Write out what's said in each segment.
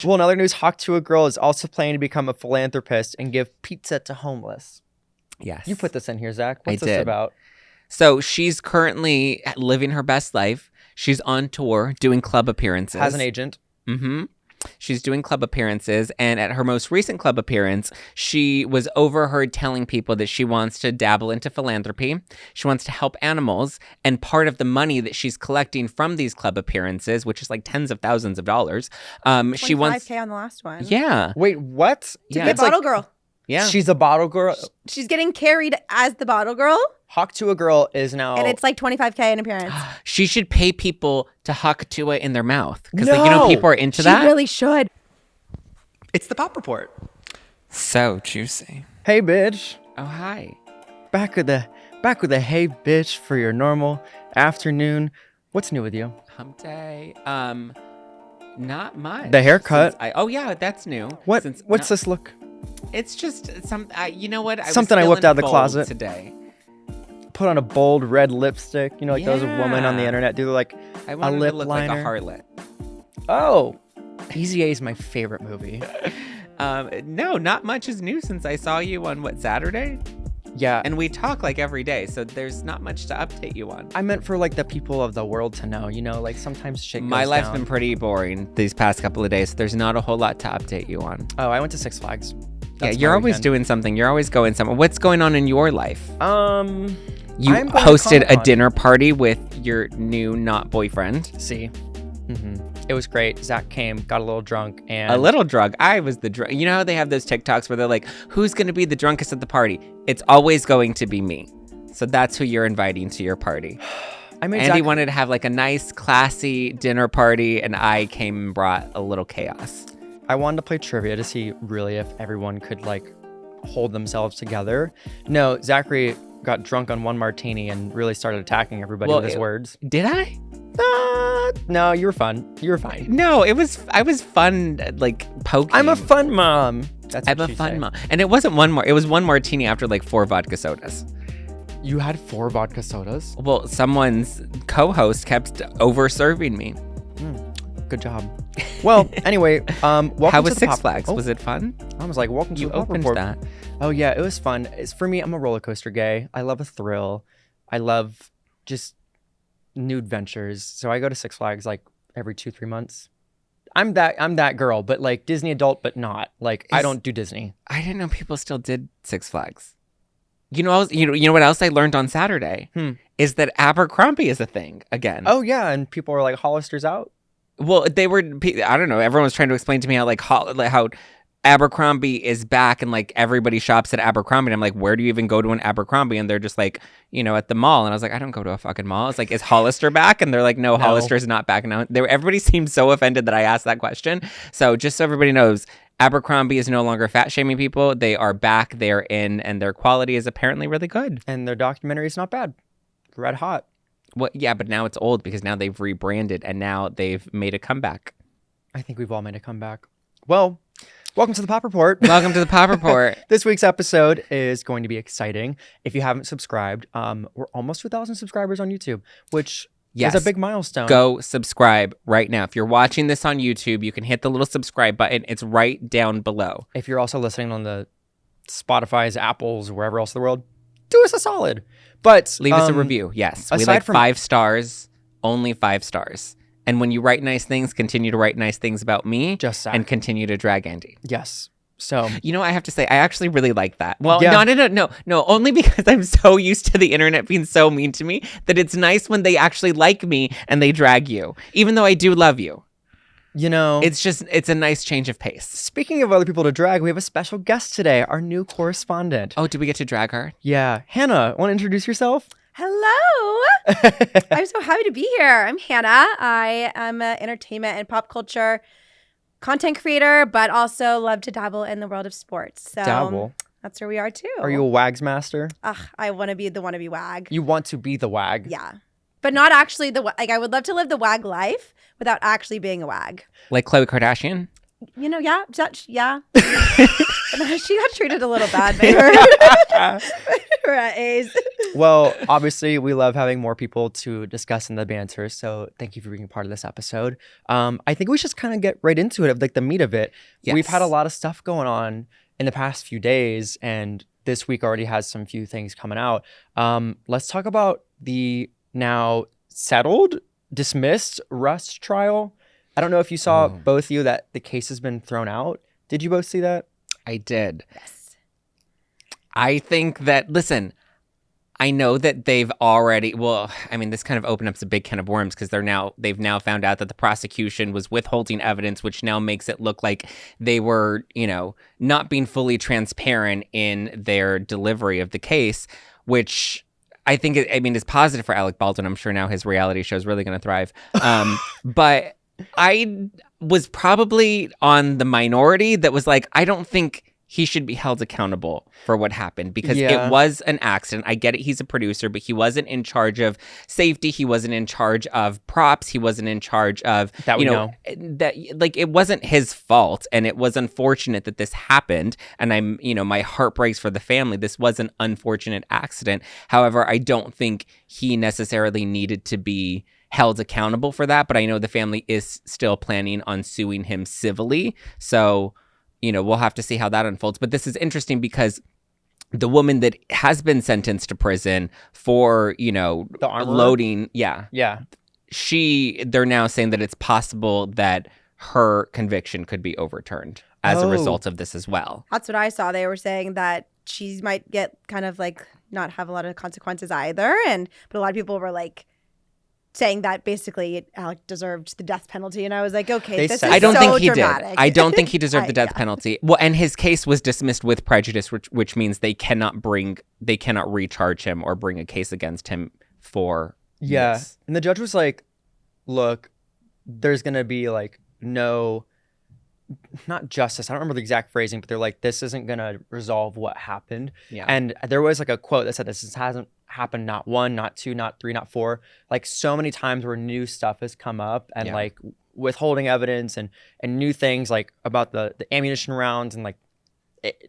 Well, in other news, Tuah girl is also planning to become a philanthropist and give pizza to homeless. Yes. You put this in here, Zach. What's I this did. about? So she's currently living her best life. She's on tour doing club appearances. Has an agent. Mm-hmm. She's doing club appearances, and at her most recent club appearance, she was overheard telling people that she wants to dabble into philanthropy. She wants to help animals, and part of the money that she's collecting from these club appearances, which is like tens of thousands of dollars, she wants $25K on the last one. Yeah. Wait, what? To be a bottle girl. Yeah. She's a bottle girl. She's getting carried as the bottle girl, Tuah girl is now. and it's like $25K an appearance. She should pay people to huck Tuah in their mouth because, No! people are into She that. really should. It's the Pop Report. So juicy. Hey, bitch. Oh, hi. Back with the hey, bitch for your normal afternoon. What's new with you? Hump day. Not much. The haircut. Oh yeah, that's new. What's this look? It's just some. You know what? Something I whipped out of the closet today. Put on a bold red lipstick. You know, like those women on the Yeah. internet do like I a wanted lip to look liner. like a harlot. Oh, Easy A is my favorite movie. No, not much is new since I saw you on Saturday, Yeah, and we talk like every day, so there's not much to update you on. I meant for like the people of the world to know. You know, like sometimes shit goes My life's down. been pretty boring these past couple of days. So there's not a whole lot to update you on. Oh, I went to Six Flags. Yeah, That's you're my always weekend. doing something. You're always going somewhere. What's going on in your life? You You I'm going to hosted a Comic-Con. dinner party with your new not boyfriend. See, it was great. Zach came, got a little drunk, and A little drunk. I was the drunk. You know how they have those TikToks where they're like, who's going to be the drunkest at the party? It's always going to be me. So that's who you're inviting to your party. I made Andy Zach. wanted to have like a nice, classy dinner party, and I came and brought a little chaos. I wanted to play trivia to see really if everyone could like hold themselves together. No, Zachary got drunk on one martini and really started attacking everybody Well, with his words. Did I? No, you were fun. You were fine. No, I was fun, like poking. I'm a fun mom. That's I'm what a you fun say. mom. And it wasn't one more. It was one martini after like 4 vodka sodas. You had 4 vodka sodas. Well, someone's co-host kept over-serving me. Good job. Well, anyway, welcome How to was the Six Pop- Flags? Oh, Was it fun? I was like, welcome to You the Pop opened Report. that. Oh yeah, it was fun. It's for me. I'm a roller coaster gay. I love a thrill. I love just new adventures. So I go to Six Flags like every 2-3 months. I'm that girl, but like Disney adult, but not like I Is- don't do Disney. I didn't know people still did Six Flags. You know, you know what else I learned on Saturday is that Abercrombie is a thing again. Oh yeah, and people were like Hollister's out. Well, they were. I don't know. Everyone was trying to explain to me how Abercrombie is back and like everybody shops at Abercrombie. And I'm like, where do you even go to an Abercrombie? And they're just like, you know, at the mall. And I was like, I don't go to a fucking mall. It's like, is Hollister back? And they're like, no, Hollister is not back now. Everybody seemed so offended that I asked that question. So just so everybody knows, Abercrombie is no longer fat shaming people. They are back. They're in, and their quality is apparently really good. And their documentary is not bad. Red hot. Well, yeah, but now it's old because now they've rebranded and now they've made a comeback. I think we've all made a comeback. Well, welcome to the Pop Report. Welcome to the Pop Report. This week's episode is going to be exciting. If you haven't subscribed, we're almost to 1,000 subscribers on YouTube, which Yes. is a big milestone. Go subscribe right now. If you're watching this on YouTube, you can hit the little subscribe button. It's right down below. If you're also listening on the Spotify's, Apple's, wherever else in the world, do us a solid. But Leave us a review. Yes. We aside like from- 5 stars, only 5 stars. And when you write nice things, continue to write nice things about me Just Zach. and continue to drag Andy. Yes. So You know, I have to say, I actually really like that. Well, Yeah. no, only because I'm so used to the internet being so mean to me that it's nice when they actually like me and they drag you, even though I do love you. you know, It's a nice change of pace. speaking of other people to drag, we have a special guest today, our new correspondent. Oh, do we get to drag her? Yeah. Hannah, want to introduce yourself? Hello. I'm so happy to be here. I'm Hannah. I am an entertainment and pop culture content creator, but also love to dabble in the world of sports. So Dabble. that's where we are too. Are you a wags master? Ugh, I want to be the wannabe wag. You want to be the wag. Yeah. But not actually I would love to live the wag life without actually being a wag. Like Khloe Kardashian? You know, yeah. She got treated a little bad by her at A's. Well, obviously, we love having more people to discuss in the banter. So thank you for being part of this episode. I think we should just kind of get right into it, of like the meat of it. Yes. We've had a lot of stuff going on in the past few days, and this week already has some few things coming out. Let's talk about the now settled, dismissed Russ trial. I don't know if you saw, both of you, that the case has been thrown out. Did you both see that? I did. Yes. I think that, listen, I know that they've already, well, I mean, this kind of opened up a big can of worms because they've now found out that the prosecution was withholding evidence, which now makes it look like they were, not being fully transparent in their delivery of the case, which I think, is positive for Alec Baldwin. I'm sure now his reality show is really going to thrive. But I was probably on the minority that was like, I don't think he should be held accountable for what happened because it was an accident. I get it. He's a producer, but he wasn't in charge of safety. He wasn't in charge of props. He wasn't in charge of, that like it wasn't his fault. And it was unfortunate that this happened. And my heart breaks for the family. This was an unfortunate accident. However, I don't think he necessarily needed to be held accountable for that. But I know the family is still planning on suing him civilly. So, we'll have to see how that unfolds. But this is interesting because the woman that has been sentenced to prison for, the armorer? loading. Yeah. They're now saying that it's possible that her conviction could be overturned as a result of this as well. That's what I saw. They were saying that she might get kind of like not have a lot of consequences either. But a lot of people were like, saying that basically Alec deserved the death penalty, and I was like, okay, this is I don't so think he dramatic. did. I don't think he deserved the death penalty. Well, and his case was dismissed with prejudice, which means they cannot recharge him or bring a case against him for this. And the judge was like, look, there's gonna be like no, not justice. I don't remember the exact phrasing, but they're like, this isn't gonna resolve what happened. Yeah. And there was like a quote that said this hasn't happened not one, not two, not three, not four, like so many times where new stuff has come up and like withholding evidence and new things like about the ammunition rounds and like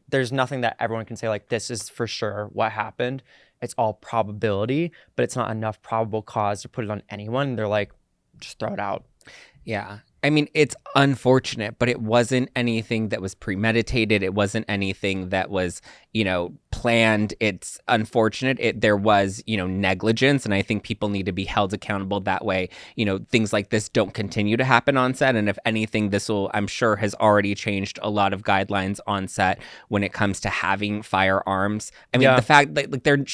there's nothing that everyone can say like this is for sure what happened. It's all probability, but it's not enough probable cause to put it on anyone. They're like, just throw it out. Yeah. I mean, it's unfortunate, but it wasn't anything that was premeditated. It wasn't anything that was, planned. It's unfortunate. There was, negligence. And I think people need to be held accountable that way. Things like this don't continue to happen on set. And if anything, I'm sure has already changed a lot of guidelines on set when it comes to having firearms. I mean, the fact that like there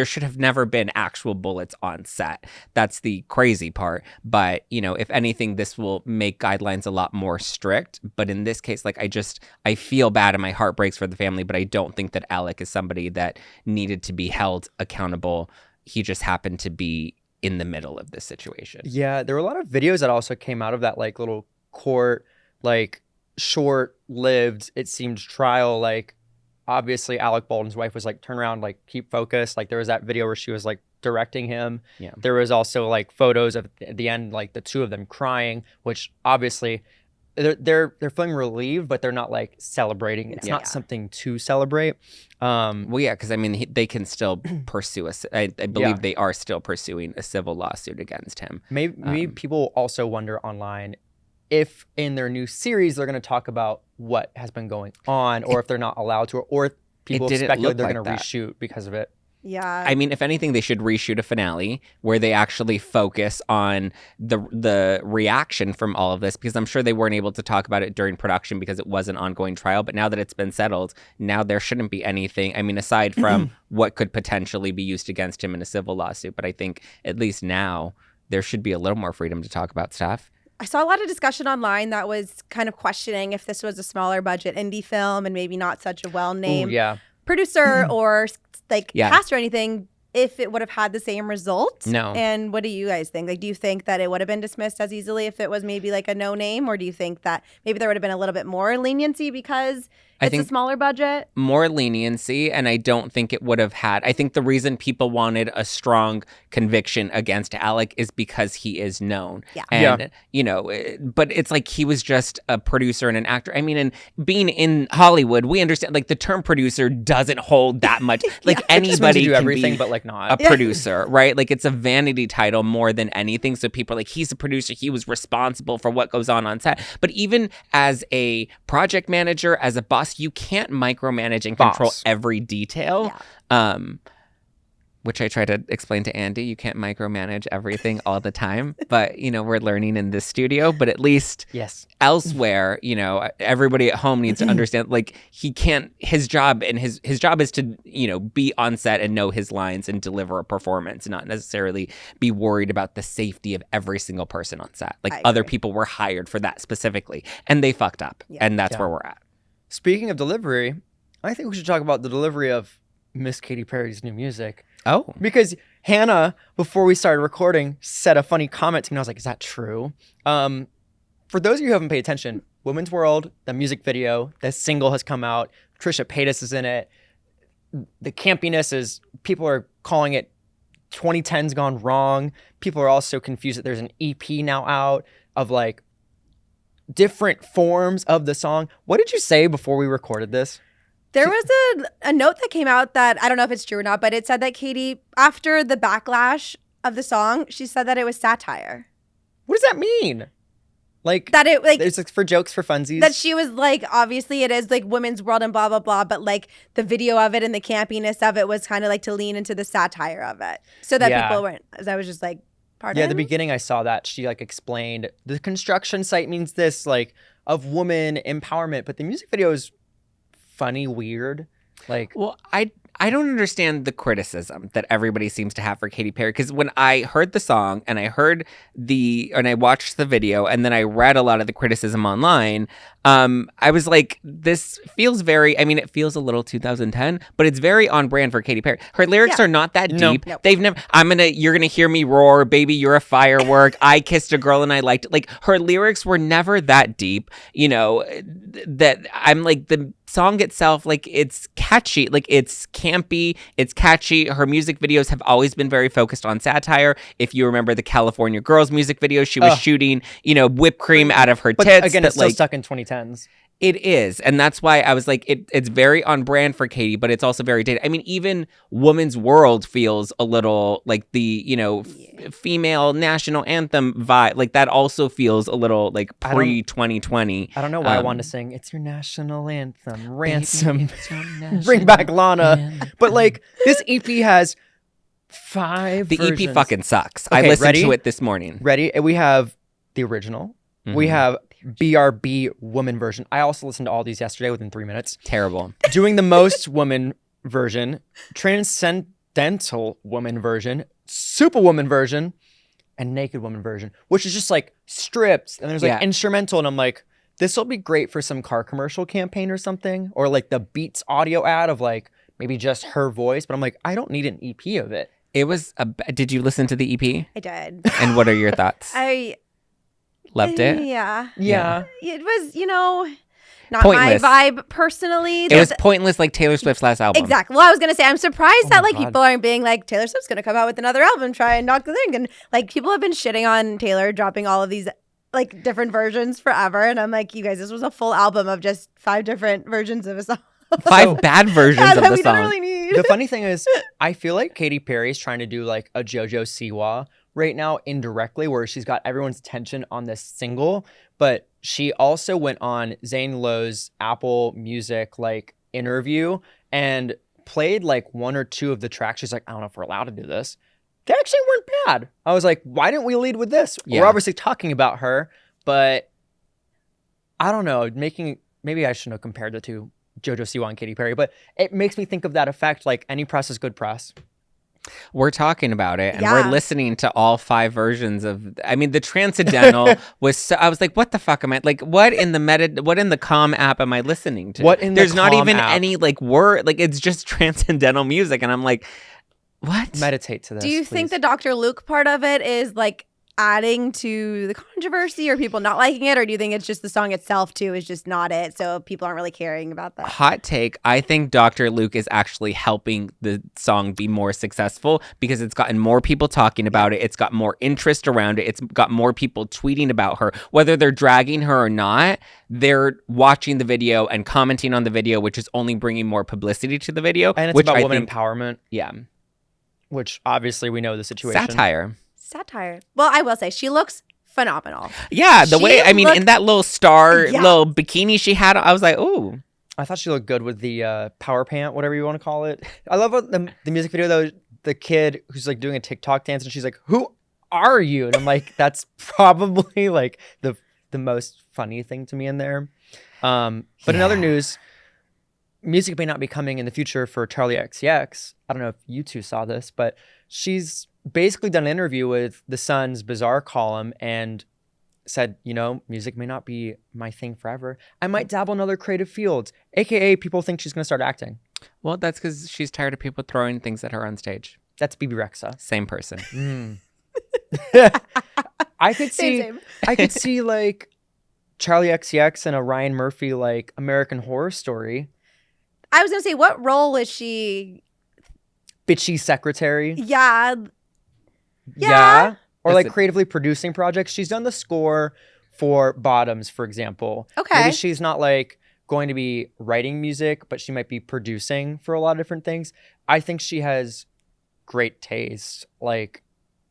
should have never been actual bullets on set. That's the crazy part. But, if anything, this will make guidelines a lot more strict. But in this case, like I feel bad and my heart breaks for the family, but I don't think that Alec is somebody that needed to be held accountable. He just happened to be in the middle of this situation. Yeah, there were a lot of videos that also came out of that like little court, like short-lived, it seemed, trial. Like obviously Alec Baldwin's wife was like, turn around, like keep focused. Like there was that video where she was like directing him. Yeah. There was also like photos of at the end, like the two of them crying, which obviously they're feeling relieved, but they're not like celebrating. It's not something to celebrate. Well, yeah, because I mean, they can still pursue us. I believe they are still pursuing a civil lawsuit against him. Maybe people also wonder online if in their new series they're going to talk about what has been going on, or if they're not allowed to, or if people speculate they're going to reshoot because of it. Yeah. I mean, if anything, they should reshoot a finale where they actually focus on the reaction from all of this, because I'm sure they weren't able to talk about it during production because it was an ongoing trial. But now that it's been settled, now there shouldn't be anything. I mean, aside from what could potentially be used against him in a civil lawsuit. But I think at least now there should be a little more freedom to talk about stuff. I saw a lot of discussion online that was kind of questioning if this was a smaller budget indie film and maybe not such a well-named producer or cast or anything, if it would have had the same result. No. And what do you guys think? Like, do you think that it would have been dismissed as easily if it was maybe like a no name, or do you think that maybe there would have been a little bit more leniency because It's a smaller budget. More leniency, and I don't think it would have had. I think the reason people wanted a strong conviction against Alec is because he is known. Yeah. And, you know, but it's like he was just a producer and an actor. I mean, and being in Hollywood, we understand, like, the term producer doesn't hold that much. Like, anybody do can everything, be but, like, not a producer, right? Like, it's a vanity title more than anything. So people are like, he's a producer. He was responsible for what goes on set. But even as a project manager, as a boss, you can't micromanage and control every detail. Yeah. Which I try to explain to Andy. You can't micromanage everything all the time. But, you know, we're learning in this studio. But at least elsewhere, you know, everybody at home needs to understand, like, he can't, his job is to, you know, be on set and know his lines and deliver a performance, not necessarily be worried about the safety of every single person on set. Like, other people were hired for that specifically. And they fucked up. Yeah. And that's where we're at. Speaking of delivery, I think we should talk about the delivery of Miss Katy Perry's new music. Oh. Because Hannah, before we started recording, said a funny comment to me. And I was like, is that true? For those of you who haven't paid attention, Women's World, the music video, the single has come out. Trisha Paytas is in it. The campiness is, people are calling it 2010's gone wrong. People are also confused that there's an EP now out of like different forms of the song. What did you say before we recorded this? There was a note that came out that, I don't know if it's true or not, but it said that Katy, after the backlash of the song, she said that it was satire. What does that mean? Like, that it, like, it's like for jokes, for funsies? That she was like, obviously it is like women's world and blah, blah, blah, but like the video of it and the campiness of it was kind of like to lean into the satire of it. So that people weren't, I was just like, pardon? Yeah, at the beginning I saw that. She like explained, the construction site means this, like, of woman empowerment, but the music video is funny, weird. Like, well, I don't understand the criticism that everybody seems to have for Katy Perry, because when I heard the song and I watched the video and then I read a lot of the criticism online, I was like, this feels very, I mean, it feels a little 2010, but it's very on brand for Katy Perry. Her lyrics are not that deep. No. They've never, you're gonna hear me roar, baby, you're a firework. I kissed a girl and I liked it. Like, her lyrics were never that deep, you know, that I'm like, the song itself, like, it's catchy, like, it's campy, it's catchy. Her music videos have always been very focused on satire. If you remember the California Girls music video, she was shooting, you know, whipped cream out of her tits. But again, it's still stuck in 2010s. It is. And that's why I was like, it's very on brand for Katy, but it's also very dated. I mean, even Woman's World feels a little like the, you know, female national anthem vibe. Like, that also feels a little like pre-2020. I don't know why I wanted to sing, it's your national anthem, ransom, bring back Lana. But like, this EP has 5 versions. EP fucking sucks. Okay, I listened to it this morning. Ready? We have the original. Mm-hmm. We have BRB woman version. I also listened to all these yesterday within 3 minutes. Terrible. Doing the most woman version, transcendental woman version, superwoman version, and naked woman version, which is just like stripped and there's like instrumental, and I'm like, this will be great for some car commercial campaign or something, or like the Beats audio ad of like maybe just her voice. But I'm like, I don't need an EP of it. It was did you listen to the EP? I did. And what are your thoughts? I loved it. Yeah. It was, you know, not pointless. my vibe personally. It was pointless, like Taylor Swift's last album. Exactly. Well, I was gonna say, I'm surprised that like people aren't being like, Taylor Swift's gonna come out with another album, try and knock the thing. And like, people have been shitting on Taylor dropping all of these like different versions forever, and I'm like, you guys, this was a full album of just 5 different versions of a song. 5 bad versions of the we song. Don't really need. The funny thing is, I feel like Katy Perry is trying to do like a JoJo Siwa right now indirectly, where she's got everyone's attention on this single, but she also went on Zane Lowe's Apple Music like interview and played like 1 or 2 of the tracks. She's like, I don't know if we're allowed to do this. They actually weren't bad. I was like, why didn't we lead with this? Yeah. We're obviously talking about her, but I don't know, maybe I shouldn't have compared the two, JoJo Siwa and Katy Perry, but it makes me think of that effect, like any press is good press. We're talking about it, and we're listening to all 5 versions of. I mean, the Transcendental was. So, I was like, "What the fuck am I like? What in the Calm app am I listening to? There's not even any like word. Like, it's just transcendental music, and I'm like, what? Meditate to this. Do you think the Dr. Luke part of it is like adding to the controversy or people not liking it? Or do you think it's just the song itself too is just not it, so people aren't really caring about that? Hot take. I think Dr. Luke is actually helping the song be more successful because it's gotten more people talking about it. It's got more interest around it. It's got more people tweeting about her. Whether they're dragging her or not, they're watching the video and commenting on the video, which is only bringing more publicity to the video. And it's which about women empowerment. Yeah. Which obviously we know the situation. Satire. Well, I will say she looks phenomenal. Yeah, in that little star, little bikini she had, I was like, ooh. I thought she looked good with the power pant, whatever you want to call it. I love the music video though. The kid who's like doing a TikTok dance and she's like, "Who are you?" And I'm like, that's probably like the most funny thing to me in there. But in other news, music may not be coming in the future for Charli XCX. I don't know if you two saw this, but she's basically done an interview with The Sun's Bizarre column and said, music may not be my thing forever. I might dabble in other creative fields, aka people think she's going to start acting. Well, that's because she's tired of people throwing things at her on stage. That's Bebe Rexha. Same person. I could see like Charli XCX and a Ryan Murphy like American Horror Story. I was going to say, what role is she? Bitchy secretary. Yeah. Or like creatively producing projects. She's done the score for Bottoms, for example. Okay. Maybe she's not like going to be writing music, but she might be producing for a lot of different things. I think she has great taste. Like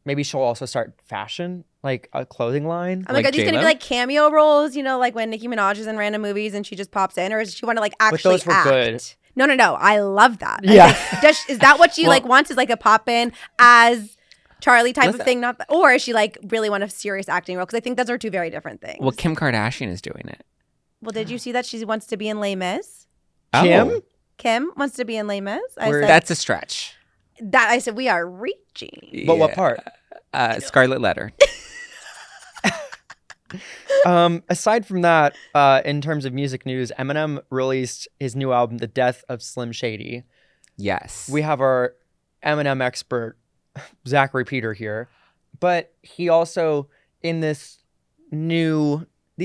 maybe she'll also start fashion, like a clothing line. Oh my God, these going to be like cameo roles, like when Nicki Minaj is in random movies and she just pops in, or does she want to like actually but those were act? Good. No. I love that. Yeah. Is that what she like wants? Is like a pop in as Charli type of thing? Or is she like really want a serious acting role? Because I think those are two very different things. Well, Kim Kardashian is doing it. Well, did you see that she wants to be in Les Mis? Kim wants to be in Les Mis. That's a stretch. I said we are reaching. But what part? Scarlet Letter. Aside from that, in terms of music news, Eminem released his new album, The Death of Slim Shady. Yes. We have our Eminem expert, Zack Repeater here. But he also, in these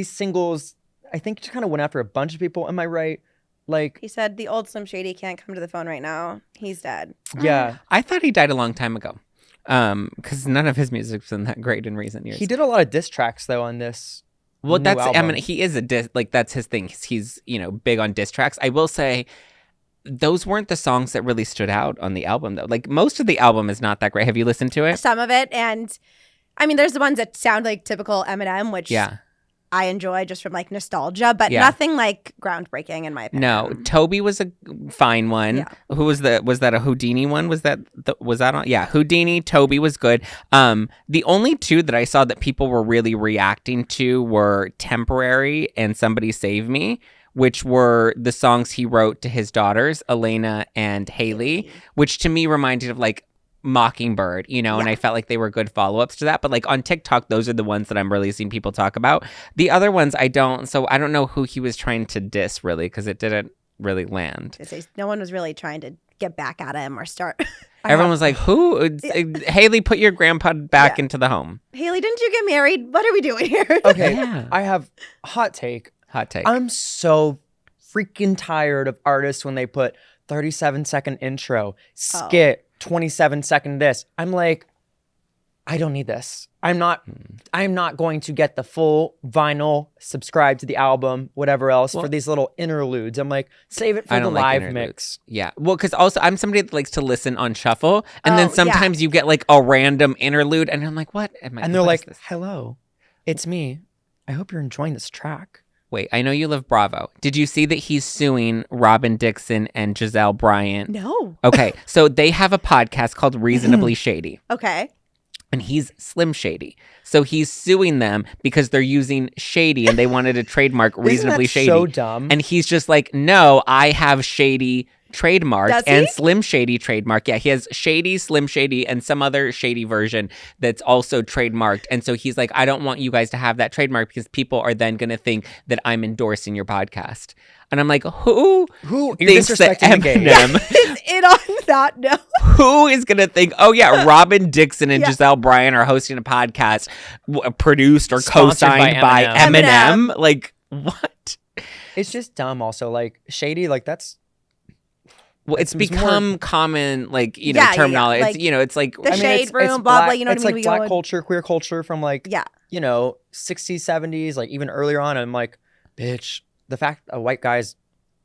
singles, I think just kind of went after a bunch of people. Am I right? Like he said, the old Slim Shady can't come to the phone right now. He's dead. Yeah. I thought he died a long time ago. Because none of his music's been that great in recent years. He did a lot of diss tracks though on this. Well, that's album. He is a diss, like that's his thing. He's big on diss tracks. I will say, those weren't the songs that really stood out on the album though. Like most of the album is not that great. Have you listened to it? Some of it, and I mean, there's the ones that sound like typical Eminem, which I enjoy just from like nostalgia, but nothing like groundbreaking in my opinion. No, Toby was a fine one. Yeah. Who was that a Houdini one? Was that on? Yeah, Houdini, Toby was good. The only two that I saw that people were really reacting to were Temporary and Somebody Save Me, which were the songs he wrote to his daughters, Elena and Haley, which to me reminded of like Mockingbird, and I felt like they were good follow-ups to that. But like on TikTok, those are the ones that I'm really seeing people talk about. The other ones I don't. So I don't know who he was trying to diss really, because it didn't really land. No one was really trying to get back at him or start. Everyone was like, who? Haley, put your grandpa back into the home. Haley, didn't you get married? What are we doing here? Okay, I have hot take. I'm so freaking tired of artists when they put 37-second intro, skit, 27-second this. I'm like, I don't need this. I'm not going to get the full vinyl, subscribe to the album, whatever else for these little interludes. I'm like, save it for the live mix. Yeah. Well, because also I'm somebody that likes to listen on shuffle, and then sometimes you get like a random interlude, and I'm like, what? And they're like, hello, it's me. I hope you're enjoying this track. Wait, I know you love Bravo. Did you see that he's suing Robin Dixon and Giselle Bryant? No. Okay, so they have a podcast called Reasonably Shady. Okay. And he's Slim Shady. So he's suing them because they're using Shady and they wanted to trademark Reasonably Shady. So dumb. And he's just like, no, I have Shady trademarked and Slim Shady trademarked. Yeah, he has Shady, Slim Shady, and some other shady version that's also trademarked. And so he's like, I don't want you guys to have that trademark because people are then going to think that I'm endorsing your podcast. And I'm like, who thinks that Eminem is in on that note? Who is going to think, oh yeah, Robin Dixon and Giselle Bryan are hosting a podcast produced or co-signed by Eminem? Like, what? It's just dumb also. Like, shady, like that's... Well, it's become more common, like, you know, terminology. Like, it's, you know, it's like... The shade room, blah, blah, you know what I mean? It's like black culture, queer culture from like, you know, 60s, 70s, like even earlier on. I'm like, bitch, the fact a white guy's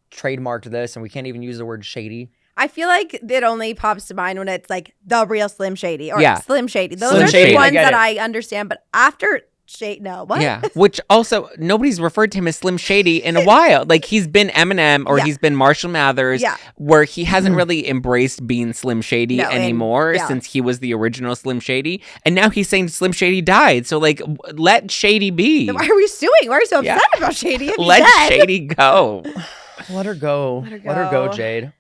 trademarked this and we can't even use the word shady. I feel like it only pops to mind when it's like the real Slim Shady or Slim Shady. Those Slim are Shady, the ones that I understand. But after Shady, no, what? Yeah, which also nobody's referred to him as Slim Shady in a while. Like he's been Eminem or he's been Marshall Mathers, where he hasn't really embraced being Slim Shady anymore since he was the original Slim Shady, and now he's saying Slim Shady died. So like, let Shady be. Why are we suing? Why are you so upset about Shady? Let Shady go. Let her go. Let her go, Jade.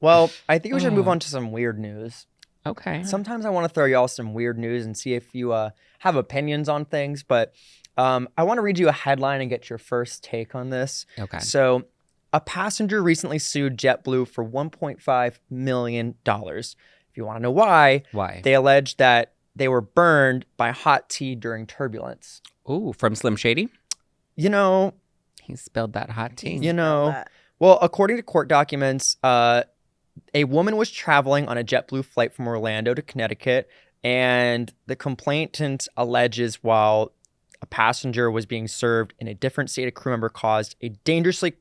Well, I think we should move on to some weird news. Okay. Sometimes I want to throw y'all some weird news and see if you have opinions on things, but I want to read you a headline and get your first take on this. Okay. So, a passenger recently sued JetBlue for $1.5 million. If you want to know why, they alleged that they were burned by hot tea during turbulence. Ooh, from Slim Shady? You know... He spilled that hot tea. You know... Well, according to court documents, a woman was traveling on a JetBlue flight from Orlando to Connecticut, and the complainant alleges while a passenger was being served in a different state, a crew member caused a dangerously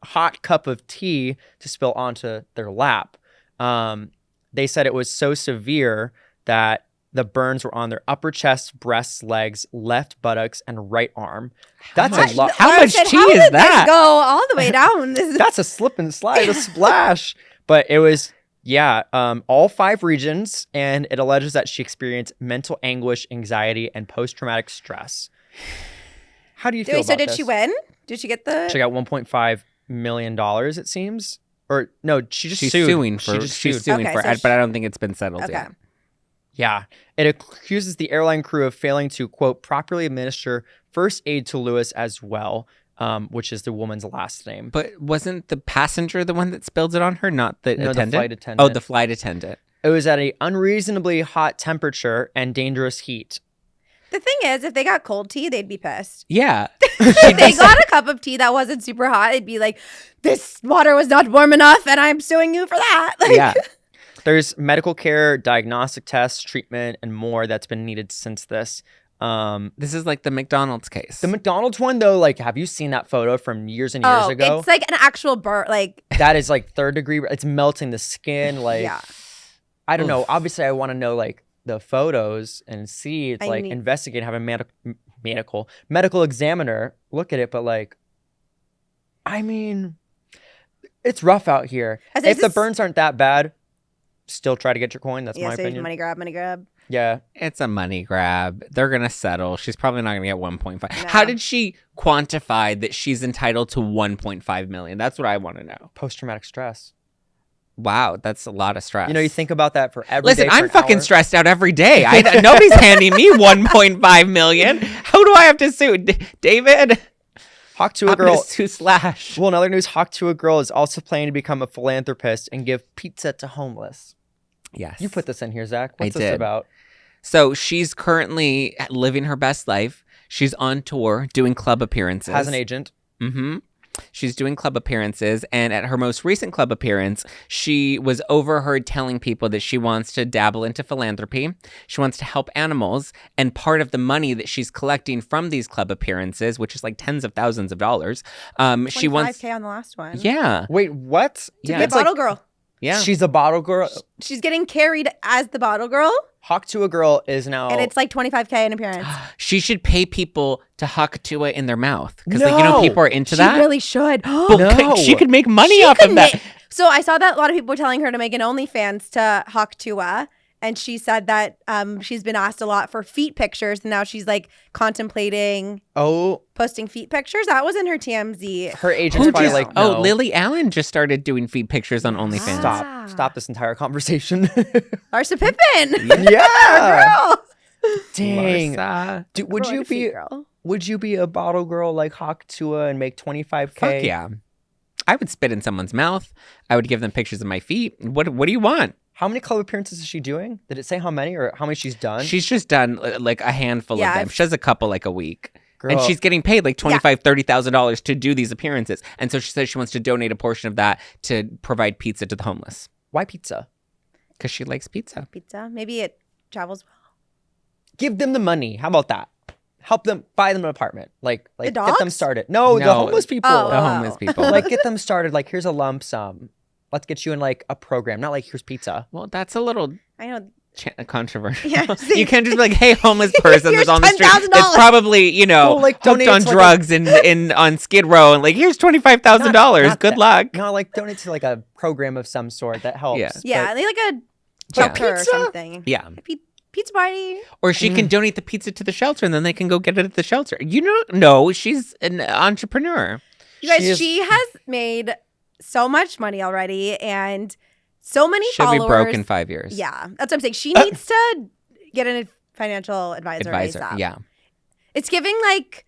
hot cup of tea to spill onto their lap. They said it was so severe that the burns were on their upper chest, breasts, legs, left buttocks, and right arm. That's a lot. How much tea is that? Go all the way down. That's a slip and slide, a splash. But it was, all 5 regions, and it alleges that she experienced mental anguish, anxiety, and post-traumatic stress. How do you feel about this? So did she win? Did she get the... She got $1.5 million, it seems. Or, no, she's sued. Suing for it, but I don't think it's been settled yet. Yeah. It accuses the airline crew of failing to, quote, properly administer first aid to Lewis as well, which is the woman's last name. But wasn't the passenger the one that spilled it on her, not the attendant? The flight attendant. Oh, the flight attendant. It was at an unreasonably hot temperature and dangerous heat. The thing is, if they got cold tea, they'd be pissed. Yeah. If they got a cup of tea that wasn't super hot, it'd be like, this water was not warm enough and I'm suing you for that. Like, yeah. There's medical care, diagnostic tests, treatment, and more that's been needed since this. This is like the McDonald's case. The McDonald's one, though, like, have you seen that photo from years and years ago? It's like an actual burn. Like that is like 3rd degree. It's melting the skin. Like, I don't know. Obviously, I want to know like the photos and see. It's investigate, have a medical examiner look at it. But like, I mean, it's rough out here. If the burns aren't that bad, still try to get your coin. That's my opinion. Money grab. Yeah. It's a money grab. They're going to settle. She's probably not going to get 1.5. No. How did she quantify that she's entitled to 1.5 million? That's what I want to know. Post-traumatic stress. Wow, that's a lot of stress. You know, you think about that for every day. Listen, I'm fucking stressed out every day. Nobody's handing me 1.5 million. How do I have to sue? David? Hawk Tuah girl. Sue Slash. Well, in other news, Hawk Tuah girl is also planning to become a philanthropist and give pizza to homeless. Yes. You put this in here, Zach. What's this about? So she's currently living her best life. She's on tour doing club appearances. Has an agent. Mm-hmm. She's doing club appearances, and at her most recent club appearance, she was overheard telling people that she wants to dabble into philanthropy. She wants to help animals, and part of the money that she's collecting from these club appearances, which is like tens of thousands of dollars, she wants $25,000 on the last one. Yeah. Wait, what? To be a bottle girl. Yeah. She's a bottle girl. She's getting carried as the bottle girl. Hawk Tuah girl is now... And it's like $25,000 an appearance. She should pay people to Hawk Tuah in their mouth. Because people are into that. She really should. No. She could make money off of that. So I saw that a lot of people were telling her to make an OnlyFans to Hawk Tuah. And she said that she's been asked a lot for feet pictures, and now she's like contemplating posting feet pictures. That was in her TMZ. Her agent's probably like, no. Lily Allen just started doing feet pictures on OnlyFans. Stop this entire conversation. Larsa Pippen. Yeah. Girl. Dang. Would you be a bottle girl like Hawk Tuah and make $25K? Fuck yeah. I would spit in someone's mouth. I would give them pictures of my feet. What do you want? How many club appearances is she doing? Did it say how many or how many she's done? She's just done like a handful of them. She does a couple like a week. Girl. And she's getting paid like $25,000-$30,000 to do these appearances. And so she says she wants to donate a portion of that to provide pizza to the homeless. Why pizza? Because she likes pizza. Maybe it travels well. Give them the money. How about that? Help them, buy them an apartment. Like the get them started. No, the homeless people. The homeless people. Like get them started. Like here's a lump sum. Let's get you in like a program. Not like here's pizza. Well, that's a little controversial. Yeah, you can't just be like, hey, homeless person that's on the street. $10,000. It's probably, hooked on drugs on Skid Row and like, here's $25,000. Good luck. No, like donate to like a program of some sort that helps. Yeah, they like a shelter or something. Yeah. Pizza party. Or she can donate the pizza to the shelter and then they can go get it at the shelter. No, she's an entrepreneur. You guys, she has made so much money already and so many followers. She'll be broke in 5 years. Yeah, that's what I'm saying. She needs to get a financial advisor. ASAP. Yeah. It's giving like...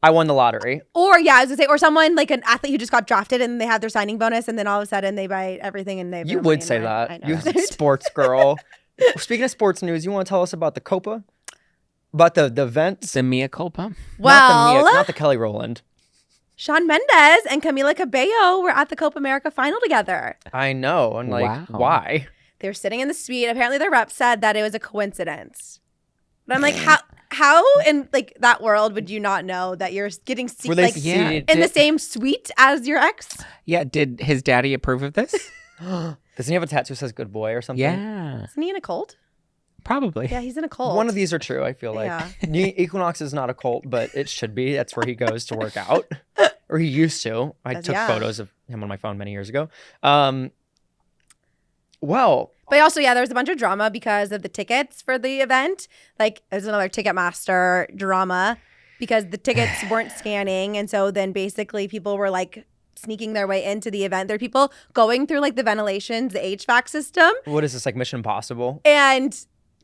I won the lottery. Or I was going to say, or someone like an athlete who just got drafted and they had their signing bonus and then all of a sudden they buy everything and they... You would say that. I know. You sports girl. Speaking of sports news, you want to tell us about the Copa? About the events? The Mia Culpa? Well... Not the Kelly Rowland. Shawn Mendes and Camila Cabello were at the Copa America final together. I know. And like, why? They were sitting in the suite. Apparently their rep said that it was a coincidence. But I'm like, how in like that world would you not know that you're getting in the same suite as your ex? Yeah. Did his daddy approve of this? Doesn't he have a tattoo that says good boy or something? Yeah. Isn't he in a cult? Probably. Yeah, he's in a cult. One of these are true, I feel like. Yeah. Equinox is not a cult, but it should be. That's where he goes to work out. Or he used to. I took photos of him on my phone many years ago. Well. But also, there was a bunch of drama because of the tickets for the event. Like, there's another Ticketmaster drama because the tickets weren't scanning. And so then basically people were like sneaking their way into the event. There are people going through like the ventilations, the HVAC system. What is this, like Mission Impossible? And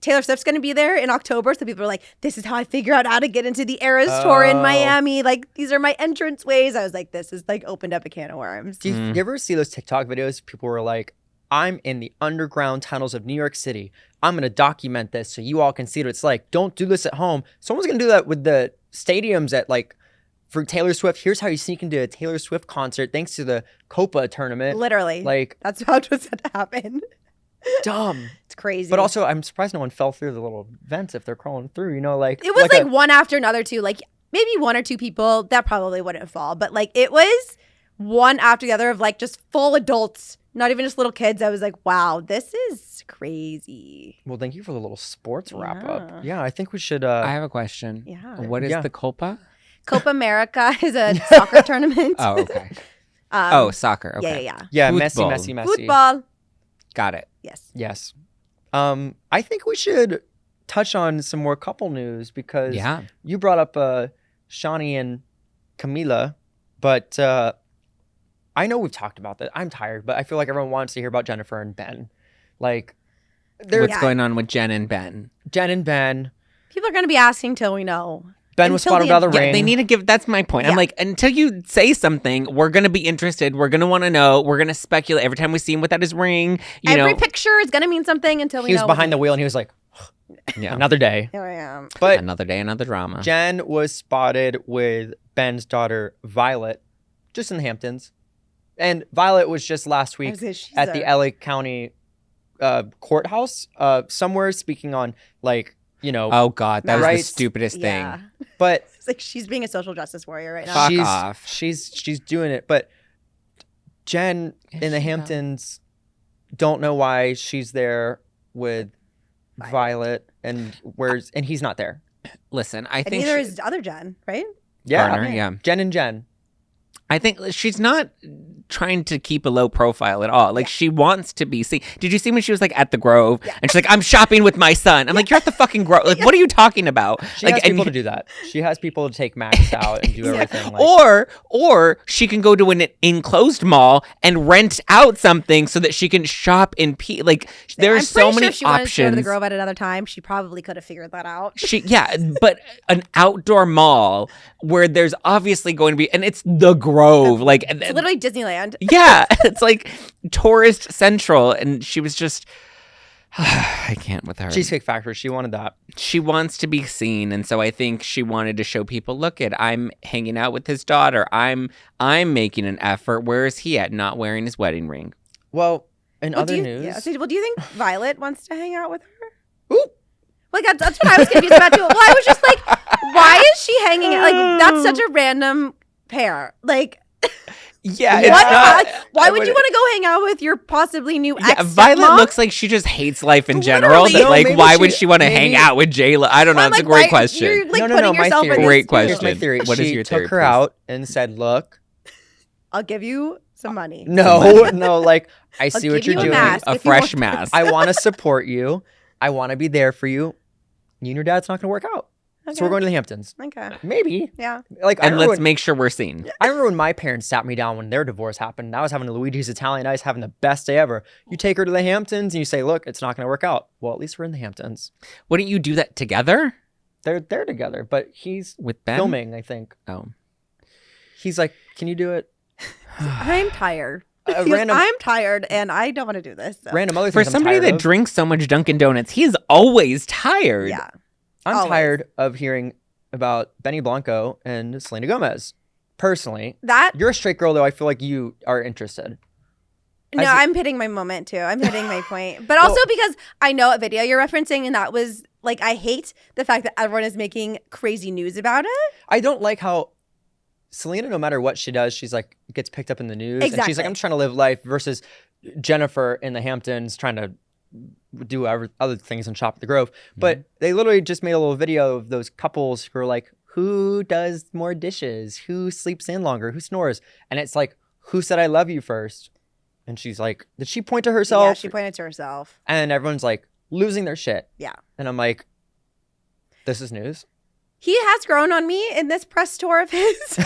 Taylor Swift's going to be there in October. So people are like, this is how I figure out how to get into the Eras tour in Miami. Like, these are my entrance ways. I was like, this is like opened up a can of worms. Do you ever see those TikTok videos? People were like, I'm in the underground tunnels of New York City. I'm going to document this so you all can see what it's like. Don't do this at home. Someone's going to do that with the stadiums at like, for Taylor Swift. Here's how you sneak into a Taylor Swift concert thanks to the Copa tournament. Literally. Like, that's what was going to happen. Dumb. It's crazy. But also, I'm surprised no one fell through the little vents if they're crawling through, like. It was like one after another too. Like maybe one or two people that probably wouldn't fall. But like it was one after the other of like just full adults. Not even just little kids. I was like, wow, this is crazy. Well, thank you for the little sports wrap up. Yeah, I think we should. I have a question. Yeah. What is the Copa? Copa America is a soccer tournament. Oh, okay. Soccer. Okay. Yeah, Football. Messi. Football. Got it. Yes. I think we should touch on some more couple news because you brought up Shawnee and Camila, but I know we've talked about that. I'm tired, but I feel like everyone wants to hear about Jennifer and Ben. Like, what's going on with Jen and Ben? People are going to be asking till we know. Ben was spotted without a ring. They need to give. That's my point. I'm like, until you say something, we're gonna be interested. We're gonna want to know. We're gonna speculate every time we see him without his ring. Every picture is gonna mean something until we know. He was behind the wheel and he was like, another day. Here I am. But another day, another drama. Jen was spotted with Ben's daughter Violet, just in the Hamptons, and Violet was just last week at the LA County courthouse, somewhere speaking on like. Oh God, that was the stupidest thing. But it's like she's being a social justice warrior right now. Fuck off. She's doing it. But Jen in the Hamptons don't know why she's there with Violet and he's not there. Listen, I think neither is other Jen, right? Yeah, Garner, Jen and Jen. I think she's not trying to keep a low profile at all. Like she wants to be seen. Did you see when she was like at the Grove and she's like, I'm shopping with my son. I'm like, you're at the fucking Grove. Like, what are you talking about? She like, has people to do that. She has people to take Max out and do everything. Like, or she can go to an enclosed mall and rent out something so that she can shop in peace. Like there's so many if she options. Wanted to go to the Grove at another time, she probably could have figured that out. But an outdoor mall where there's obviously going to be, and it's the Grove, like it's literally Disneyland. Yeah, it's like tourist central, and she was just, I can't with her. Cheesecake Factory, she wanted that. She wants to be seen, and so I think she wanted to show people, look at, I'm hanging out with his daughter. I'm making an effort. Where is he at? Not wearing his wedding ring. Well, in other news, do you think Violet wants to hang out with her? Ooh. Like that's what I was confused about too. Well, I was just like, why is she hanging out? Like that's such a random pair. Like. Yeah, why would you want to go hang out with your possibly new ex? Violet looks like she just hates life in general. That, like, why would she want to hang out with J-Lo? I don't know. It's a great question. You're, like, no. My theory. Great question. Here's my theory. What is your theory? She took her out and said, "Look, I'll give you some money." No. Like I see what you're doing. A fresh mask. I want to support you. I want to be there for you. You and your dad's not going to work out. Okay. So we're going to the Hamptons. Okay. Maybe. Yeah. Like, and let's make sure we're seen. I remember when my parents sat me down when their divorce happened. I was having a Luigi's Italian Ice, having the best day ever. You take her to the Hamptons and you say, look, it's not going to work out. Well, at least we're in the Hamptons. Wouldn't you do that together? They're together, but he's with Ben? Filming, I think. Oh. He's like, can you do it? I'm tired. I'm tired and I don't want to do this. So. Random other things. For somebody that drinks so much Dunkin' Donuts, he's always tired. Yeah. I'm tired of hearing about Benny Blanco and Selena Gomez. Personally, you're a straight girl, though. I feel like you are interested. No, I'm hitting my moment too. I'm hitting my point, but also because I know what video you're referencing, and that was like I hate the fact that everyone is making crazy news about it. I don't like how Selena, no matter what she does, she's like gets picked up in the news, and she's like, I'm trying to live life. Versus Jennifer in the Hamptons trying to do other things and shop at the Grove. But they literally just made a little video of those couples who are like, who does more dishes? Who sleeps in longer? Who snores? And it's like, who said I love you first? And she's like, did she point to herself? Yeah, she pointed to herself. And everyone's like losing their shit. Yeah. And I'm like, this is news. He has grown on me in this press tour of his.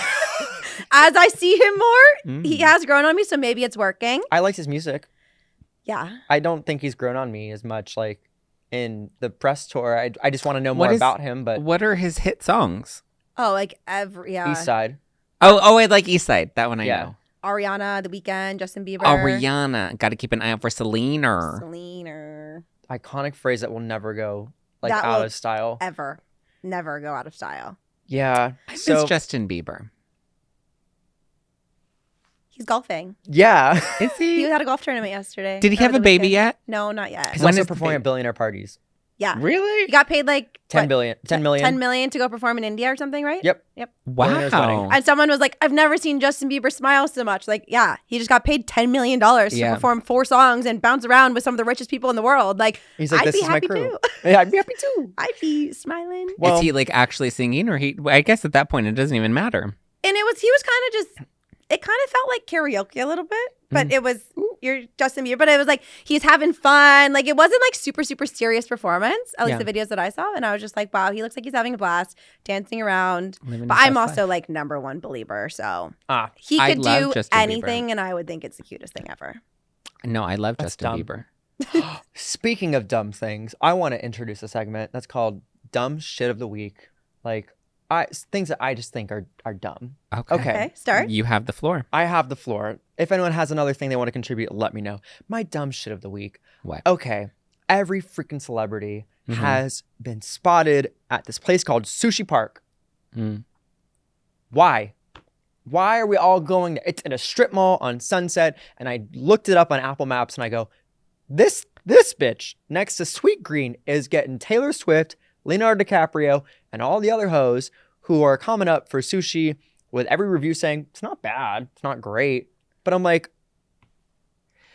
As I see him more, he has grown on me. So maybe it's working. I liked his music. Yeah. I don't think he's grown on me as much like in the press tour. I just want to know more about him. But what are his hit songs? Oh, like East Side. Oh, I like East Side. That one I know. Ariana, The Weeknd, Justin Bieber. Ariana. Got to keep an eye out for Selena. Iconic phrase that will never go like out of style. Ever. Never go out of style. Yeah. I miss Justin Bieber. He's golfing. Yeah. Is he? He had a golf tournament yesterday. Did he have a baby yet? No, not yet. He's also performing at billionaire parties. Yeah. Really? He got paid like 10 million. 10 million to go perform in India or something, right? Yep. Wow. And someone was like, I've never seen Justin Bieber smile so much. Like, yeah, he just got paid $10 million to perform 4 songs and bounce around with some of the richest people in the world. Like, he's like, I'd this be is happy my crew. too. Yeah, I'd be happy too. I'd be smiling. Well, is he like actually singing, or I guess at that point it doesn't even matter. And he was kind of just, it kind of felt like karaoke a little bit, but it was, you're Justin Bieber, but it was like, he's having fun. Like, it wasn't like super, super serious performance, at least the videos that I saw. And I was just like, wow, he looks like he's having a blast, dancing around. But I'm also like #1 believer. So he could do anything, and I would think it's the cutest thing ever. No, I love Justin Bieber. Speaking of dumb things, I want to introduce a segment that's called Dumb Shit of the Week. Like, things that I just think are dumb. Okay, start. You have the floor. I have the floor. If anyone has another thing they want to contribute, let me know. My dumb shit of the week. What? Okay, every freaking celebrity has been spotted at this place called Sushi Park. Why? Why are we all going there? It's in a strip mall on Sunset, and I looked it up on Apple Maps, and I go, this bitch next to Sweet Green is getting Taylor Swift, Leonardo DiCaprio, and all the other hoes who are coming up for sushi with every review saying, it's not bad, it's not great. But I'm like,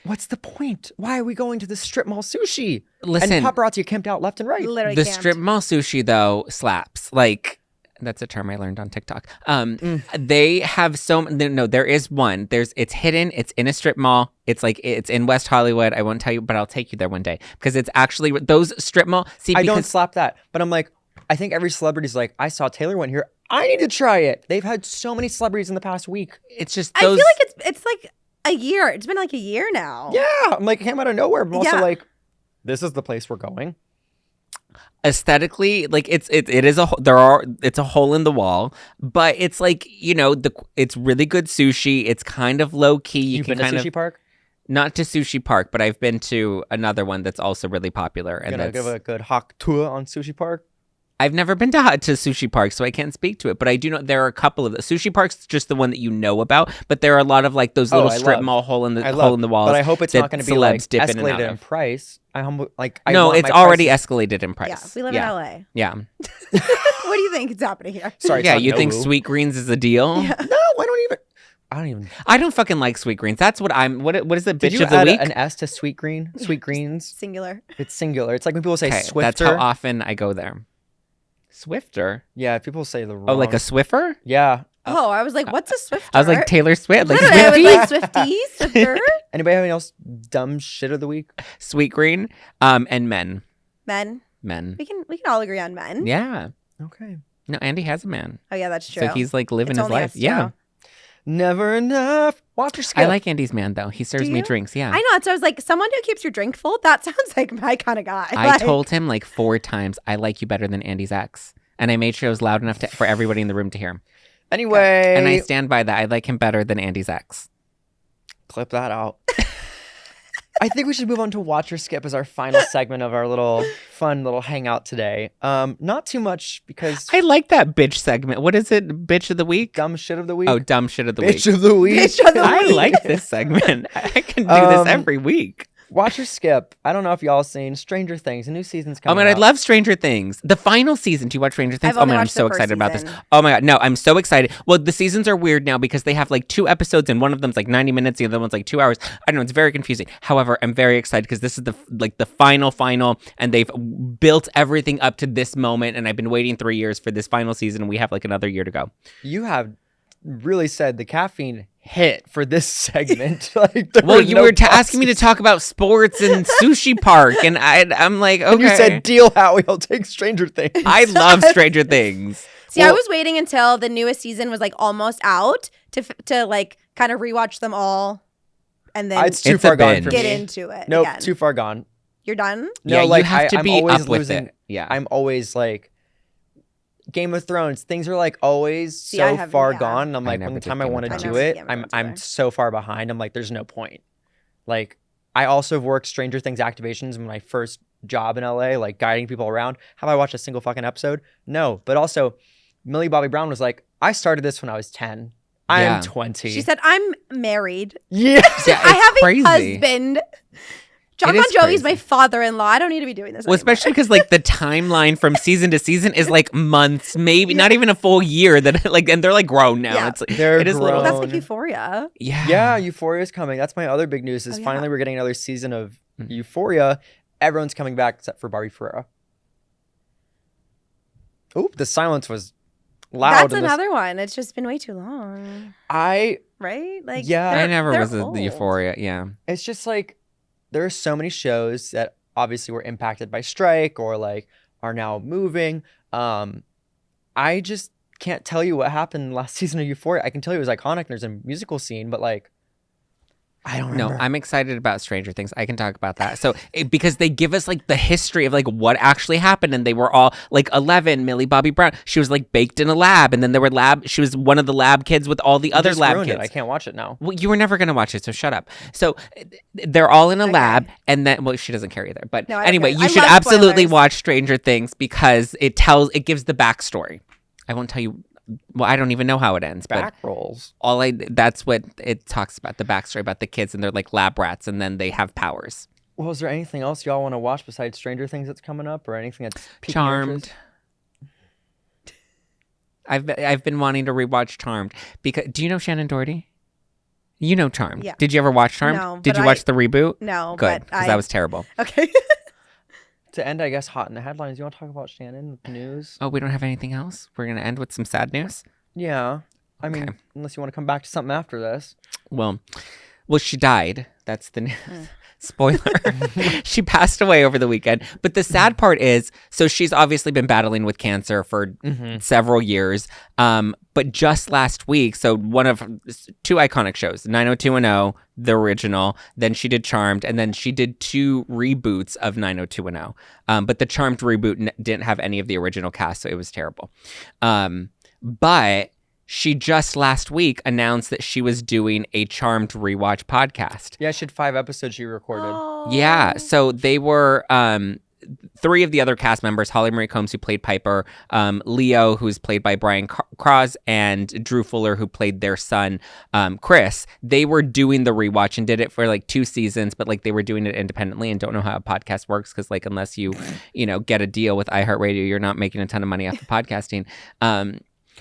what's the point? Why are we going to the strip mall sushi? Listen, and paparazzi are camped out left and right. Literally the camped. strip mall sushi, though, slaps. Like, That's a term I learned on TikTok. They have there is one. It's hidden. It's in a strip mall. It's in West Hollywood. I won't tell you, but I'll take you there one day because it's actually those strip mall. See, I don't slap that, but I'm like, I think every celebrity's like, I saw Taylor went here. I need to try it. They've had so many celebrities in the past week. It's just I feel like it's like a year. It's been like a year now. Yeah, I'm like, it came out of nowhere. But I'm also like, this is the place we're going. Aesthetically, like it's a hole in the wall, but it's like, it's really good sushi. It's kind of low key. You've been to Sushi Park? Not to Sushi Park, but I've been to another one that's also really popular. And gonna give a good hot Tuah on Sushi Park. I've never been to Sushi Park, so I can't speak to it. But I do know there are a couple of Sushi Park's just the one that you know about. But there are a lot of like those little strip mall hole in the walls. But I hope it's not going to be like escalated in price. It's already escalated in price. Yeah, we live in LA. Yeah. What do you think is happening here? Sorry. Yeah, you think Sweet Greens is a deal? Yeah. No, I don't even. I don't fucking like Sweet Greens. That's what I'm. What is the bitch of the week? Did you add an S to Sweet Green? Sweet Greens. Singular. It's singular. It's like when people say Swifter. That's how often I go there. Swifter. Yeah, people say the wrong. Oh, like a Swiffer? Yeah. Oh, I was like, what's a Swifter? I was like Taylor Swift. Like I was like Swifty, Swifter. Anybody have anything else dumb shit of the week? Sweet Green, and men. Men. We can all agree on men. Yeah. Okay. No, Andy has a man. Oh yeah, that's true. So he's like living his life. Yeah. Never enough. Watch your skip. I like Andy's man though. He serves me drinks. Yeah. I know. So I was like, someone who keeps your drink full. That sounds like my kind of guy. I told him like 4 times, I like you better than Andy's ex. And I made sure it was loud enough for everybody in the room to hear him. Anyway. And I stand by that. I like him better than Andy's ex. Clip that out. I think we should move on to Watch or Skip as our final segment of our fun little hangout today. Not too much because... I like that bitch segment. What is it? Bitch of the week? Dumb shit of the week? Oh, dumb shit of the week. Bitch of the week. Bitch of the week. I like this segment. I can do this every week. Watch or skip. I don't know if y'all seen Stranger Things. A new season's coming out. I love Stranger Things. The final season. Do you watch Stranger Things? I'm so excited about this. Oh my God. No, I'm so excited. Well, the seasons are weird now because they have like 2 episodes and one of them's like 90 minutes. The other one's like 2 hours. I don't know. It's very confusing. However, I'm very excited because this is the final, and they've built everything up to this moment. And I've been waiting 3 years for this final season, and we have like another year to go. You have really said the caffeine hit for this segment. Well, you were asking me to talk about sports and Sushi Park, and I'm like, okay. And you said, deal, Howie, I'll take Stranger Things. I love Stranger Things. See, I was waiting until the newest season was like almost out to like kind of rewatch them all, and then it's too far gone for get me. into it. Nope, again. Too far gone. You're done? No, yeah, like you have to I'm be always up with losing. it. Yeah, I'm always like Game of Thrones. Things are like always far gone. And I'm like, when the time I want to do it, I'm so far behind. I'm like, there's no point. Like, I also have worked Stranger Things activations in my first job in LA, like guiding people around. Have I watched a single fucking episode? No. But also, Millie Bobby Brown was like, I started this when I was 10. I am 20. She said, I'm married. Yes. Yeah, I have crazy. a husband. John Bon Jovi's my father-in-law. I don't need to be doing this anymore. Especially because like the timeline from season to season is like months, maybe not even a full year. That like, and they're like grown now. Yeah. It's like, They're it is grown. little. That's like Euphoria. Yeah, Euphoria is coming. That's my other big news. Is yeah. finally we're getting another season of Euphoria. Everyone's coming back except for Barbie Ferreira. Oop, the silence was loud. That's another one. It's just been way too long. Right? Like, yeah, I never was old. the Euphoria. Yeah, it's just like there are so many shows that obviously were impacted by strike or like are now moving. I just can't tell you what happened last season of Euphoria. I can tell you it was iconic. There's a musical scene, but like I don't remember. No, I'm excited about Stranger Things. I can talk about that. So because they give us like the history of like what actually happened, and they were all like 11. Millie Bobby Brown, she was like baked in a lab, and then there were she was one of the lab kids with all the other lab kids. I can't watch it now. Well, you were never gonna watch it, so shut up. So they're all in a lab, and then she doesn't care either. But no, anyway, you should absolutely watch Stranger Things because it gives the backstory. I won't tell you. Well, I don't even know how it ends. Back rolls. That's what it talks about, the backstory about the kids, and they're like lab rats, and then they have powers. Well, is there anything else y'all want to watch besides Stranger Things that's coming up, or anything that's piquing your Charmed? interest? I've been wanting to rewatch Charmed because do you know Shannon Doherty? You know Charmed. Yeah. Did you ever watch Charmed? No. Did you watch the reboot? No. Good, because that was terrible. Okay. To end, I guess, hot in the headlines, you want to talk about Shannon with the news? Oh, we don't have anything else? We're going to end with some sad news? Yeah. I mean, unless you want to come back to something after this. Well, she died. That's the news. Spoiler. She passed away over the weekend. But the sad part is, so she's obviously been battling with cancer for several years. But just last week, so one of two iconic shows, 90210, the original, then she did Charmed, and then she did 2 reboots of 90210. But the Charmed reboot didn't have any of the original cast, so it was terrible. But she just last week announced that she was doing a Charmed rewatch podcast. Yeah, she had 5 episodes she recorded. Oh. Yeah, so they were 3 of the other cast members, Holly Marie Combs, who played Piper, Leo, who's played by Brian Cross, and Drew Fuller, who played their son, Chris. They were doing the rewatch and did it for like 2 seasons, but like they were doing it independently and don't know how a podcast works because like unless you get a deal with iHeartRadio, you're not making a ton of money off of podcasting.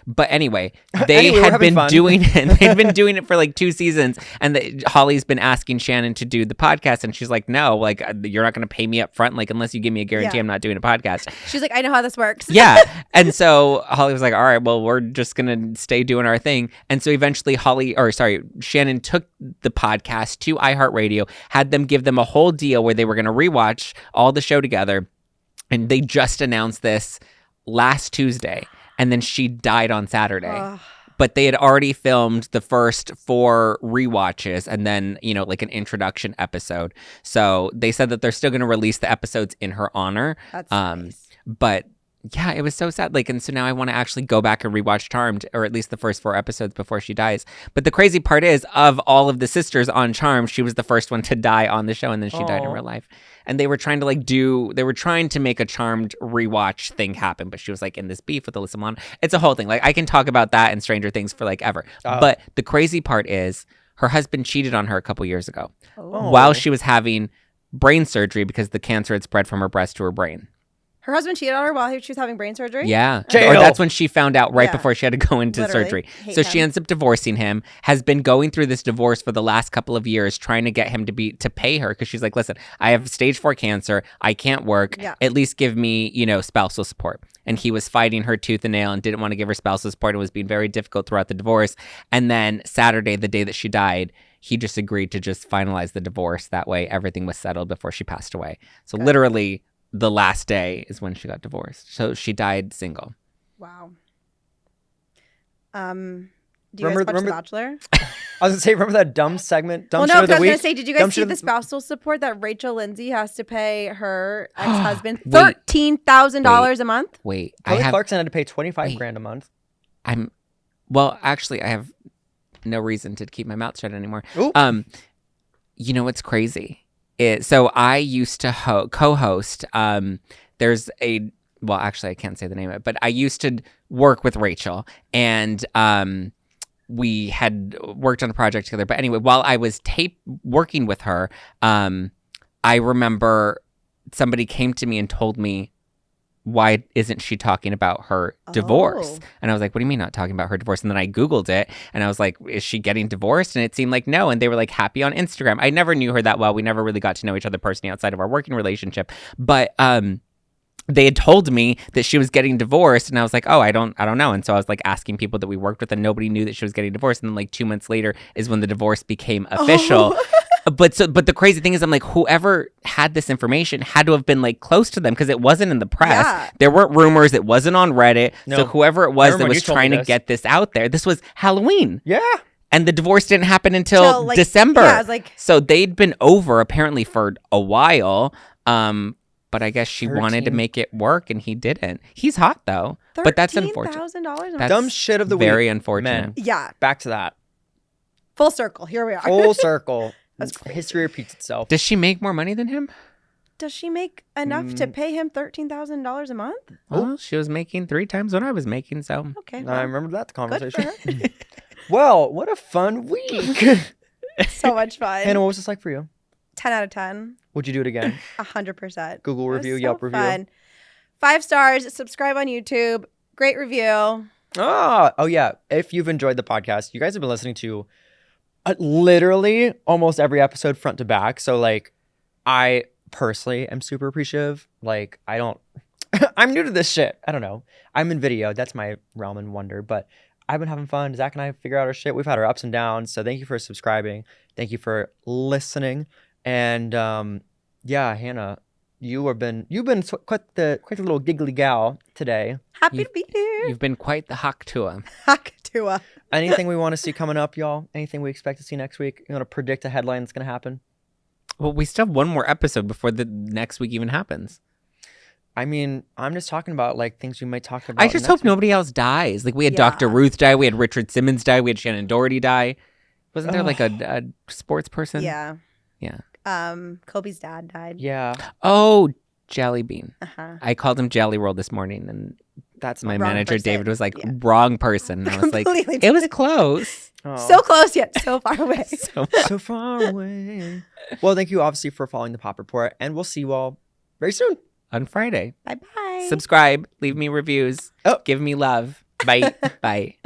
But anyway, they had been doing it. They'd been doing it for like 2 seasons, and Holly's been asking Shannon to do the podcast, and she's like, "No, like you're not going to pay me up front, like unless you give me a guarantee I'm not doing a podcast." She's like, "I know how this works." Yeah, and so Holly was like, "All right, well, we're just going to stay doing our thing." And so eventually, Shannon took the podcast to iHeartRadio, had them give them a whole deal where they were going to rewatch all the show together, and they just announced this last Tuesday. And then she died on Saturday. But they had already filmed the first 4 rewatches and then, like an introduction episode. So they said that they're still going to release the episodes in her honor. That's nice. But yeah, it was so sad. Like, and so now I want to actually go back and rewatch Charmed, or at least the first 4 episodes before she dies. But the crazy part is, of all of the sisters on Charmed, she was the first one to die on the show, and then she died in real life. And they were trying to they were trying to make a Charmed rewatch thing happen, but she was like in this beef with Alyssa Milano. It's a whole thing. Like I can talk about that and Stranger Things for like ever. But the crazy part is her husband cheated on her a couple years ago while she was having brain surgery because the cancer had spread from her breast to her brain. Her husband cheated on her while she was having brain surgery? Yeah. Jail. Or that's when she found out right before she had to go into surgery. So she ends up divorcing him, has been going through this divorce for the last couple of years, trying to get him to pay her because she's like, listen, I have stage 4 cancer. I can't work. Yeah. At least give me, spousal support. And he was fighting her tooth and nail and didn't want to give her spousal support and was being very difficult throughout the divorce. And then Saturday, the day that she died, he just agreed to just finalize the divorce. That way everything was settled before she passed away. So literally the last day is when she got divorced. So she died single. Wow. Do you guys watch The Bachelor? I was going to say, remember that dumb segment? Well, no, because I was going to say, did you guys see the spousal support that Rachel Lindsay has to pay her ex-husband $13,000 a month? Wait. Kelly Clarkson had to pay $25,000 a month. Actually, I have no reason to keep my mouth shut anymore. Ooh. You know what's crazy? So I used to co-host. There's actually I can't say the name of it, but I used to work with Rachel, and we had worked on a project together. But anyway, while I was working with her, I remember somebody came to me and told me, why isn't she talking about her divorce? And I was like, what do you mean not talking about her divorce? And then I Googled it and I was like, is she getting divorced? And it seemed like no. And they were like happy on Instagram. I never knew her that well. We never really got to know each other personally outside of our working relationship. But they had told me that she was getting divorced, and I was like, oh, I don't know. And so I was like asking people that we worked with, and nobody knew that she was getting divorced. And then like 2 months later is when the divorce became official. But the crazy thing is, I'm like, whoever had this information had to have been like close to them because it wasn't in the press. Yeah. There weren't rumors. It wasn't on Reddit. No. So whoever it was that was trying to get this out there, this was Halloween. Yeah. And the divorce didn't happen until December. Yeah, so they'd been over apparently for a while. But I guess she wanted to make it work, and he didn't. He's hot though. But that's unfortunate. $13,000. That's dumb shit of the week. Very unfortunate. Men. Yeah. Back to that. Full circle. Here we are. Full circle. History repeats itself. Does she make more money than him? Does she make enough to pay him $13,000 a month? Well, she was making 3 times what I was making, so. Okay. Well, I remember that conversation. Good for her. Well, what a fun week. So much fun. Hannah, what was this like for you? 10 out of 10. Would you do it again? 100%. Google review, Yelp review. Fun. 5 stars. Subscribe on YouTube. Great review. Oh yeah. If you've enjoyed the podcast, you guys have been listening to literally almost every episode front to back. So like, I personally am super appreciative. Like, I don't, I'm new to this shit. I don't know. I'm in video. That's my realm and wonder. But I've been having fun. Zach and I figure out our shit. We've had our ups and downs. So thank you for subscribing. Thank you for listening. And yeah, Hannah, you've been quite the little giggly gal today. Happy to be here. You've been quite the hawk Tuah. Hawk Tuah. Anything we want to see coming up, y'all? Anything we expect to see next week? You want to predict a headline that's going to happen? Well, we still have one more episode before the next week even happens. I mean, I'm just talking about like things we might talk about. I just hope nobody else dies. Like we had Dr. Ruth die, we had Richard Simmons die, we had Shannon Doherty die. Wasn't there like a sports person? Yeah. Yeah. Kobe's dad died. Yeah. Oh, Jelly Bean. Uh-huh. I called him Jelly Roll this morning, and that's my wrong manager person. David was like, wrong person. And I was like, it was close. Oh. So close yet so far away. So far away. Well, thank you obviously for following the Pop Report, and we'll see you all very soon. On Friday. Bye-bye. Subscribe. Leave me reviews. Oh. Give me love. Bye. Bye.